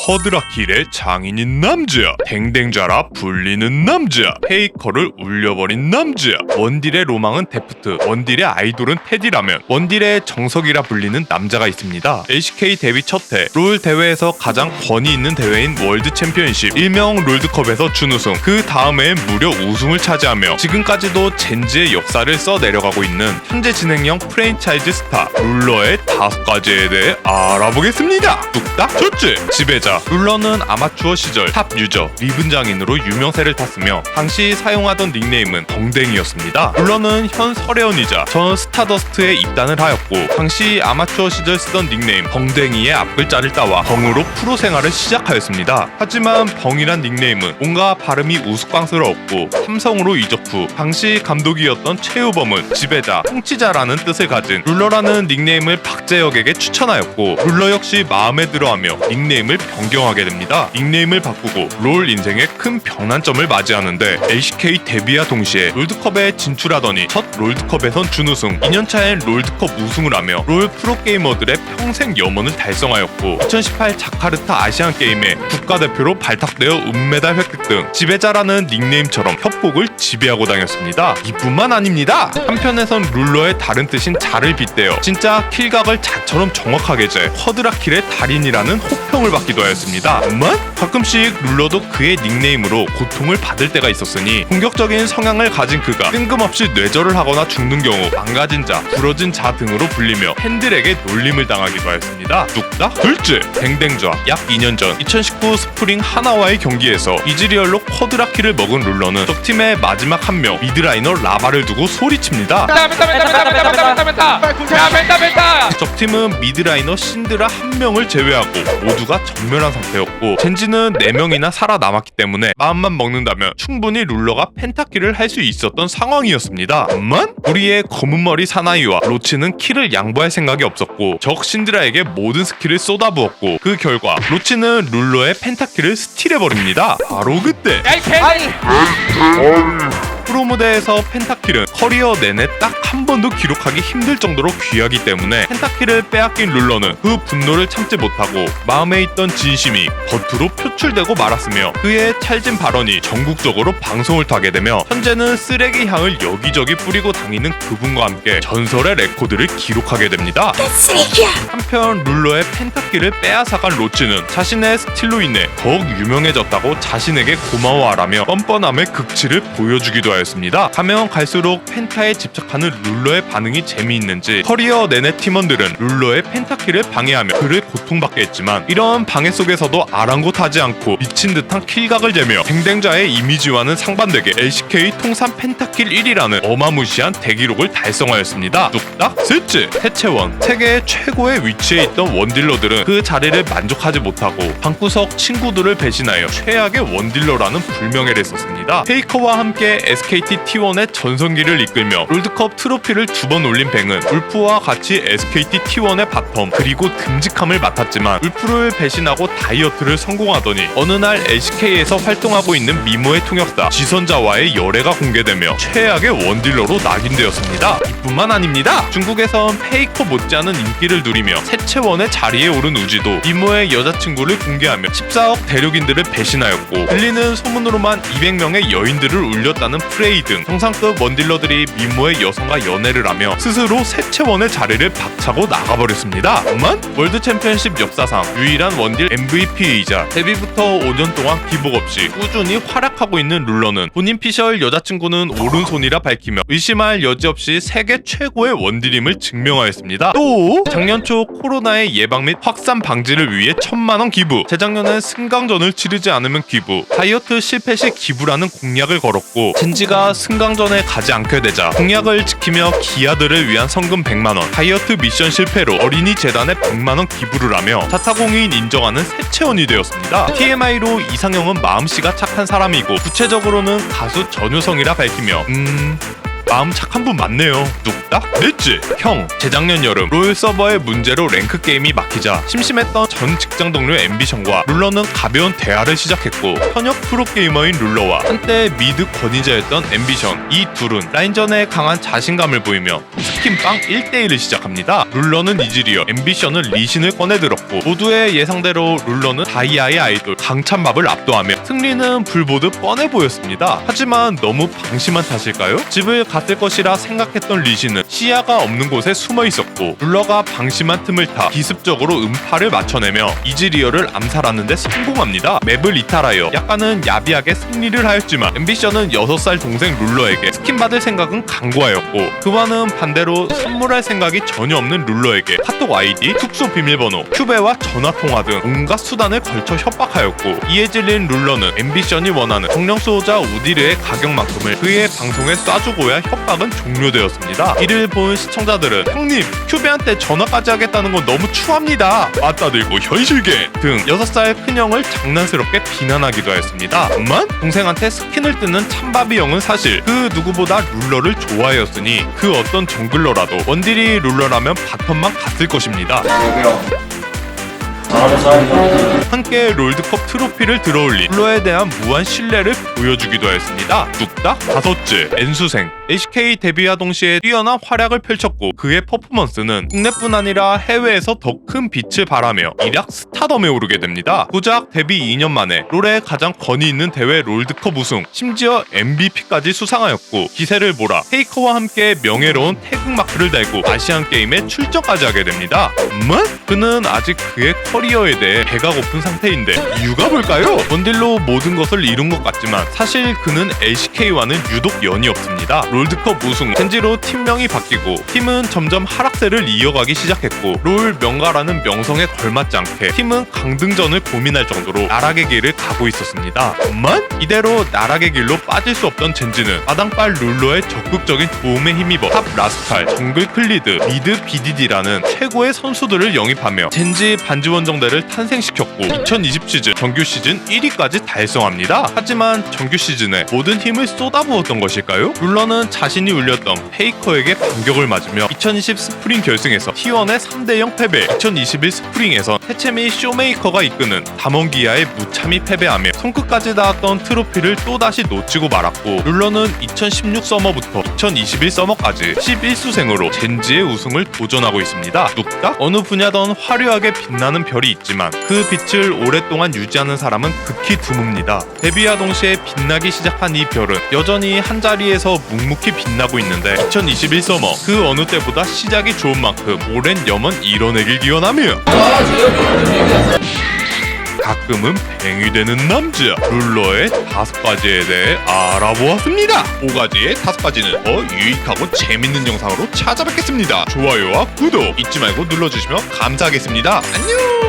허드라킬의 장인인 남자, 댕댕좌라 불리는 남자, 페이커를 울려버린 남자. 원딜의 로망은 데프트, 원딜의 아이돌은 테디라면 원딜의 정석이라 불리는 남자가 있습니다. LCK 데뷔 첫해 롤 대회에서 가장 권위 있는 대회인 월드 챔피언십, 일명 롤드컵에서 준우승, 그 다음에 무려 우승을 차지하며 지금까지도 젠지의 역사를 써내려가고 있는 현재 진행형 프랜차이즈 스타 룰러의 5가지에 대해 알아보겠습니다. 뚝딱 첫째, 지배자. 룰러는 아마추어 시절 탑 유저, 리븐 장인으로 유명세를 탔으며 당시 사용하던 닉네임은 덩댕이였습니다. 룰러는 현 서래원이자 전 스타더스트에 입단을 하였고 당시 아마추어 시절 쓰던 닉네임 덩댕이의 앞글자를 따와 덩으로 프로 생활을 시작하였습니다. 하지만 덩이란 닉네임은 뭔가 발음이 우스꽝스러웠고 삼성으로 이적 후 당시 감독이었던 최우범은 지배자, 통치자라는 뜻을 가진 룰러라는 닉네임을 박재혁에게 추천하였고 룰러 역시 마음에 들어하며 닉네임을 변경하게 됩니다. 닉네임을 바꾸고 롤 인생에 큰 변환점을 맞이하는데 LCK 데뷔와 동시에 롤드컵에 진출하더니 첫 롤드컵에선 준우승, 2년차엔 롤드컵 우승을 하며 롤 프로게이머들의 평생 염원을 달성하였고 2018 자카르타 아시안게임에 국가대표로 발탁되어 은메달 획득 등 지배자라는 닉네임처럼 협곡을 지배하고 다녔습니다. 이뿐만 아닙니다. 한편에선 룰러의 다른 뜻인 자를 빗대어 진짜 킬각을 자처럼 정확하게 재 허드라킬의 달인이라는 호평을 받기도 하였습니다. 하지만 가끔씩 룰러도 그의 닉네임으로 고통을 받을 때가 있었으니 공격적인 성향을 가진 그가 뜬금없이 뇌절을 하거나 죽는 경우 망가진 자, 부러진 자 등으로 불리며 팬들에게 놀림을 당하기도 하였습니다. 뚝딱 둘째, 댕댕좌. 약 2년 전 2019 스프링 하나와의 경기에서 이즈리얼로 허드라킬을 먹은 룰러는 적팀의 마지막 한 명 미드라이너 라바를 두고 소리칩니다. 적팀은 미드라이너 신드라 한 명을 제외하고 모두가 전멸한 상태였고 젠지는 4명이나 살아남았기 때문에 마음만 먹는다면 충분히 룰러가 펜타킬을 할 수 있었던 상황이었습니다. 다만 우리의 검은머리 사나이와 로치는 킬을 양보할 생각이 없었고 적 신드라에게 모든 스킬을 쏟아부었고 그 결과 로치는 룰러의 펜타킬을 스틸해버립니다. 바로 그때 프로 무대에서 펜타킬은 커리어 내내 딱 한 번도 기록하기 힘들 정도로 귀하기 때문에 펜타킬을 빼앗긴 룰러는 그 분노를 참지 못하고 마음에 있던 진심이 겉으로 표출되고 말았으며 그의 찰진 발언이 전국적으로 방송을 타게 되며 현재는 쓰레기 향을 여기저기 뿌리고 다니는 그분과 함께 전설의 레코드를 기록하게 됩니다. 한편 룰러의 펜타킬을 빼앗아간 로치는 자신의 스틸로 인해 더욱 유명해졌다고 자신에게 고마워하라며 뻔뻔함의 극치를 보여주기도 하였습니다. 가면 갈수록 펜타에 집착하는 룰러의 반응이 재미있는지 커리어 내내 팀원들은 룰러의 펜타킬을 방해하며 그를 고통받게 했지만 이런 방해 속에서도 아랑곳하지 않고 미친 듯한 킬각을 재며 댕댕좌의 이미지와는 상반되게 LCK 통산 펜타킬 1위라는 어마무시한 대기록을 달성하였습니다. 뚝딱 셋째, 해체원. 세계 최고의 위치에 있던 원딜러들은 그 자리를 만족하지 못하고 방구석 친구들을 배신하여 최악의 원딜러라는 불명예를 썼습니다. 페이커와 함께 SKT T1의 전성기를 이끌며 롤드컵 트로피를 2번 올린 뱅은 울프와 같이 SKT T1의 바텀 그리고 듬직함을 맡았지만 울프를 배신하고 다이어트를 성공하더니 어느 날 LCK에서 활동하고 있는 미모의 통역사 지선자와의 열애가 공개되며 최악의 원딜러로 낙인되었습니다. 이뿐만 아닙니다. 중국에선 페이커 못지않은 인기를 누리며 세체원의 자리에 오른 우지도 미모의 여자친구를 공개하며 14억 대륙인들을 배신하였고 들리는 소문으로만 200명의 여인들을 울렸다는 프레이 등 정상급 원딜러들이 미모의 여성과 연애를 하며 스스로 세체원의 자리를 박차고 나가버렸습니다. 다만 월드 챔피언십 역사상 유일한 원딜 MVP이자 데뷔부터 5년 동안 기복 없이 꾸준히 활약하고 있는 룰러는 본인 피셜 여자친구는 오른손이라 밝히며 의심할 여지 없이 세계 최고의 원딜임을 증명하였습니다. 또 작년 초 코로나의 예방 및 확산 방지를 위해 1000만원 기부, 재작년엔 승강전을 치르지 않으면 기부, 다이어트 실패 시 기부라는 공약을 걸었고 젠지가 승강전에 가지 않게 되자 공약을 지키며 기아들을 위한 성금 100만원, 다이어트 미션 실패로 어린이 재단에 100만원 기부를 하며 자타공인 인정하는 세체원이 되었습니다. TMI로 이상형은 마음씨가 착한 사람이고 구체적으로는 가수 전효성이라 밝히며 마음 착한 분 맞네요. 뚝딱 넷째, 형. 재작년 여름 롤 서버의 문제로 랭크 게임이 막히자 심심했던 전 직장 동료 앰비션과 룰러는 가벼운 대화를 시작했고 현역 프로게이머인 룰러와 한때 미드 권위자였던 앰비션, 이 둘은 라인전에 강한 자신감을 보이며 스킨빵 1대1을 시작합니다. 룰러는 이즈리얼, 앰비션은 리신을 꺼내들었고 모두의 예상대로 룰러는 다이아의 아이돌 강찬밥을 압도하며 승리는 불보듯 뻔해 보였습니다. 하지만 너무 방심한 탓일까요? 집을 갔을 것이라 생각했던 리신은 시야가 없는 곳에 숨어 있었고 룰러가 방심한 틈을 타 기습적으로 음파를 맞춰내며 이즈리얼을 암살하는 데 성공합니다. 맵을 이탈하여 약간은 야비하게 승리를 하였지만 앰비션은 6살 동생 룰러에게 스킨 받을 생각은 강구하였고 그와는 반대로 선물할 생각이 전혀 없는 룰러에게 카톡 아이디, 숙소 비밀번호, 큐베와 전화통화 등 온갖 수단을 걸쳐 협박하였고 이에 질린 룰러는 앰비션이 원하는 정령 수호자 우디르의 가격만큼을 그의 방송에 쏴주고야 협박은 종료되었습니다. 이를 본 시청자들은 형님 큐베한테 전화까지 하겠다는 건 너무 추합니다. 맞다들고 현실계 등 6살 큰형을 장난스럽게 비난하기도 하였습니다. 다만 동생한테 스킨을 뜯는 참바비 형은 사실 그 누구보다 룰러를 좋아하였으니 그 어떤 정글러라도 원딜이 룰러라면 바텀만 갔을 것입니다. 함께 롤드컵 트로피를 들어올린 룰러에 대한 무한 신뢰를 보여주기도 하였습니다. 뚝딱 5째 N수생 LCK 데뷔와 동시에 뛰어난 활약을 펼쳤고 그의 퍼포먼스는 국내뿐 아니라 해외에서 더 큰 빛을 발하며 일약 스타덤에 오르게 됩니다. 고작 데뷔 2년 만에 롤의 가장 권위 있는 대회 롤드컵 우승, 심지어 MVP까지 수상하였고 기세를 몰아 페이커와 함께 명예로운 태극마크를 달고 아시안게임에 출전까지 하게 됩니다. 그는 아직 그의 커리어에 대해 배가 고픈 상태인데 이유가 뭘까요? 원딜로 모든 것을 이룬 것 같지만 사실 그는 LCK와는 유독 연이 없습니다. 롤드컵 우승, 젠지로 팀명이 바뀌고 팀은 점점 하락세를 이어가기 시작했고 롤 명가라는 명성에 걸맞지 않게 팀은 강등전을 고민할 정도로 나락의 길을 가고 있었습니다. 다만 이대로 나락의 길로 빠질 수 없던 젠지는 마당발 룰러의 적극적인 도움에 힘입어 탑 라스칼, 정글 클리드, 미드 BDD라는 최고의 선수들을 영입하며 젠지 반지원정대를 탄생시켰고 2020 시즌 정규 시즌 1위까지 달성합니다. 하지만 정규 시즌에 모든 힘을 쏟아부었던 것일까요? 룰러는 자신이 울렸던 페이커에게 반격을 맞으며 2020 스프링 결승에서 T1의 3대0 패배, 2021 스프링에서 해체 및 쇼메이커가 이끄는 담원기아에 무참히 패배하며 손끝까지 닿았던 트로피를 또다시 놓치고 말았고 룰러는 2016 서머부터 2021 서머까지 11수생으로 젠지의 우승을 도전하고 있습니다. 뚝딱 어느 분야든 화려하게 빛나는 별이 있지만 그 빛을 오랫동안 유지하는 사람은 극히 드뭅니다. 데뷔와 동시에 빛나기 시작한 이 별은 여전히 한자리에서 묵묵히 빛나고 있는데 2021 서머 그 어느 때보다 시작이 좋은 만큼 오랜 염원 이뤄내길 기원하며 가끔은 뱅이 되는 남자 룰러의 5가지에 대해 알아보았습니다. 5가지의 5가지는 더 유익하고 재밌는 영상으로 찾아뵙겠습니다. 좋아요와 구독 잊지 말고 눌러주시면 감사하겠습니다. 안녕.